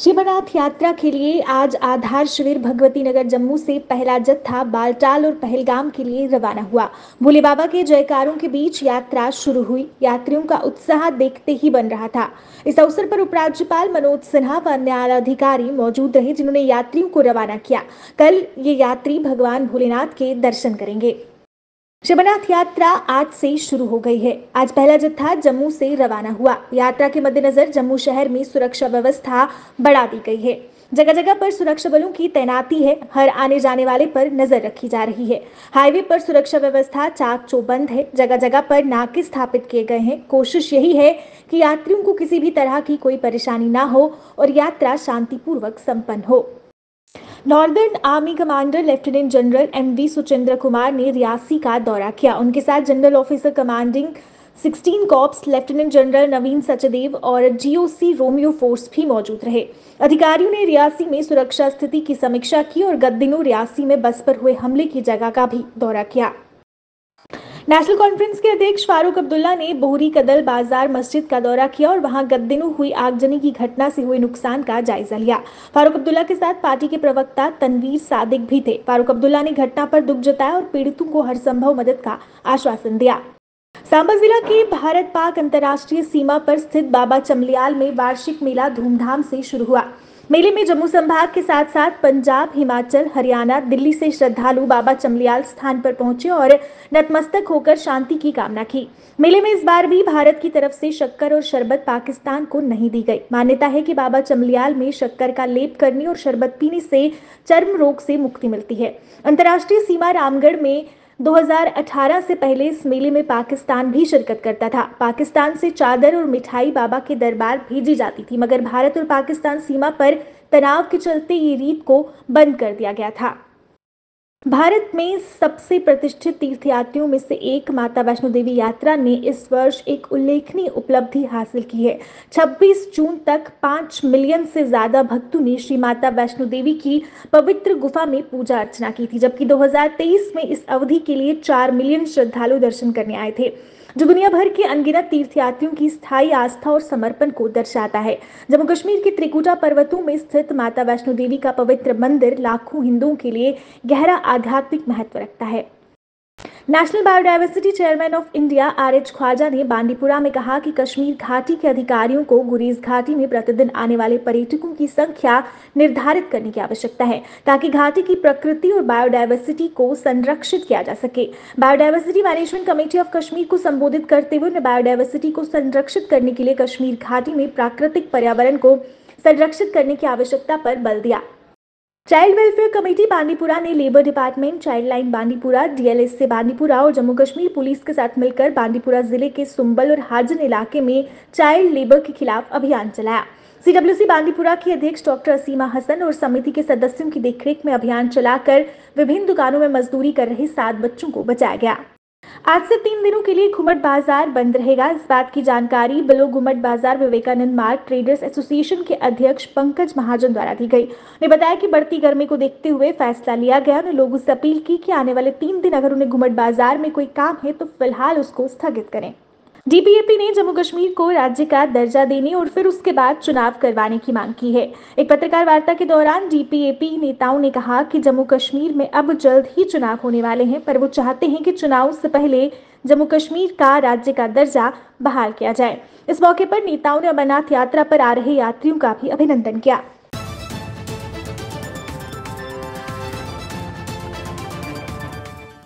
शिवनाथ यात्रा के लिए आज आधार शिविर भगवती नगर जम्मू से पहला जत्था बालटाल और पहलगाम के लिए रवाना हुआ। भोले बाबा के जयकारों के बीच यात्रा शुरू हुई। यात्रियों का उत्साह देखते ही बन रहा था। इस अवसर पर उपराज्यपाल मनोज सिन्हा व अन्य आला अधिकारी मौजूद रहे, जिन्होंने यात्रियों को रवाना किया। कल ये यात्री भगवान भोलेनाथ के दर्शन करेंगे। शिवनाथ यात्रा आज से शुरू हो गई है। आज पहला जत्था जम्मू से रवाना हुआ। यात्रा के मद्देनजर जम्मू शहर में सुरक्षा व्यवस्था बढ़ा दी गई है। जगह जगह पर सुरक्षा बलों की तैनाती है। हर आने जाने वाले पर नजर रखी जा रही है। हाईवे पर सुरक्षा व्यवस्था चाक चौबंद है। जगह जगह पर नाके स्थापित किए गए हैं। कोशिश यही है कि यात्रियों को किसी भी तरह की कोई परेशानी ना हो और यात्रा शांतिपूर्वक संपन्न हो। Northern army commander lieutenant general MV Suchindra Kumar ने रियासी का दौरा किया। उनके साथ general officer commanding 16 corps lieutenant general Naveen Sachdev और जीओसी रोमियो फोर्स भी मौजूद रहे। अधिकारियों ने रियासी में सुरक्षा स्थिति की समीक्षा की और गत दिनों रियासी में बस पर हुए हमले की जगह का भी दौरा किया। नेशनल कॉन्फ्रेंस के अध्यक्ष फारूक अब्दुल्ला ने बोहरी कदल बाजार मस्जिद का दौरा किया और वहां गत दिनों हुई आगजनी की घटना से हुए नुकसान का जायजा लिया। फारूक अब्दुल्ला के साथ पार्टी के प्रवक्ता तनवीर सादिक भी थे। फारूक अब्दुल्ला ने घटना पर दुख जताया और पीड़ितों को हर संभव मदद का आश्वासन दिया। सांबा जिला की भारत पाक अंतर्राष्ट्रीय सीमा पर स्थित बाबा चमलियाल में वार्षिक मेला धूमधाम से शुरू हुआ। मेले में जम्मू संभाग के साथ साथ पंजाब, हिमाचल, हरियाणा, दिल्ली से श्रद्धालु बाबा चमलियाल स्थान पर पहुंचे और नतमस्तक होकर शांति की कामना की। मेले में इस बार भी भारत की तरफ से शक्कर और शरबत पाकिस्तान को नहीं दी गई। मान्यता है कि बाबा चमलियाल में शक्कर का लेप करने और शरबत पीने से चर्म रोग से मुक्ति मिलती है। अंतर्राष्ट्रीय सीमा रामगढ़ में 2018 से पहले इस मेले में पाकिस्तान भी शिरकत करता था। पाकिस्तान से चादर और मिठाई बाबा के दरबार भेजी जाती थी, मगर भारत और पाकिस्तान सीमा पर तनाव के चलते ये रीत को बंद कर दिया गया था। भारत में सबसे प्रतिष्ठित तीर्थयात्रियों में से एक माता वैष्णो देवी यात्रा ने इस वर्ष एक उल्लेखनीय उपलब्धि हासिल की है। 26 जून तक 5 मिलियन से ज्यादा भक्तों ने श्री माता वैष्णो देवी की पवित्र गुफा में पूजा अर्चना की थी, जबकि 2023 में इस अवधि के लिए 4 मिलियन श्रद्धालु दर्शन करने आए थे, जो दुनिया भर के अनगिनत तीर्थयात्रियों की स्थायी आस्था और समर्पण को दर्शाता है। जम्मू कश्मीर के त्रिकुटा पर्वतों में स्थित माता वैष्णो देवी का पवित्र मंदिर लाखों हिंदुओं के लिए गहरा आध्यात्मिक महत्व रखता है। National biodiversity chairman of India R H. Khwaja ने बांदीपुरा में कहा कि कश्मीर घाटी के अधिकारियों को गुरेज घाटी में प्रतिदिन आने वाले पर्यटकों की संख्या निर्धारित करने की आवश्यकता है, ताकि घाटी की प्रकृति और बायोडायवर्सिटी को संरक्षित किया जा सके। Biodiversity management committee of Kashmir को संबोधित करते हुए उन्होंने बायोडायवर्सिटी को संरक्षित करने के लिए कश्मीर घाटी में प्राकृतिक पर्यावरण को संरक्षित करने की आवश्यकता पर बल दिया। चाइल्ड वेलफेयर कमेटी बांदीपुरा ने labour department, child line Bandipura, DLSA Bandipura और जम्मू कश्मीर पुलिस के साथ मिलकर बांदीपुरा जिले के सुंबल और हाजन इलाके में चाइल्ड लेबर के खिलाफ अभियान चलाया। सीडब्ल्यूसी बांदीपुरा की अध्यक्ष डॉक्टर असीमा हसन और समिति के सदस्यों की देखरेख में अभियान चलाकर विभिन्न दुकानों में मजदूरी कर रहे 7 बच्चों को बचाया गया। आज से 3 दिनों के लिए घुमट बाजार बंद रहेगा। इस बात की जानकारी बिलो घुमट बाजार विवेकानंद मार्ग ट्रेडर्स एसोसिएशन के अध्यक्ष पंकज महाजन द्वारा दी गई। उन्हें बताया कि बढ़ती गर्मी को देखते हुए फैसला लिया गया। उन्होंने लोगों से अपील की कि आने वाले 3 दिन अगर उन्हें घुमट बाजार में कोई काम है तो फिलहाल उसको स्थगित करें। डीपीएपी ने जम्मू कश्मीर को राज्य का दर्जा देने और फिर उसके बाद चुनाव करवाने की मांग की है। एक पत्रकार वार्ता के दौरान डीपीएपी नेताओं ने कहा कि जम्मू कश्मीर में अब जल्द ही चुनाव होने वाले हैं, पर वो चाहते हैं कि चुनाव से पहले जम्मू कश्मीर का राज्य का दर्जा बहाल किया जाए। इस मौके पर नेताओं ने अमरनाथ यात्रा पर आ रहे यात्रियों का भी अभिनंदन किया।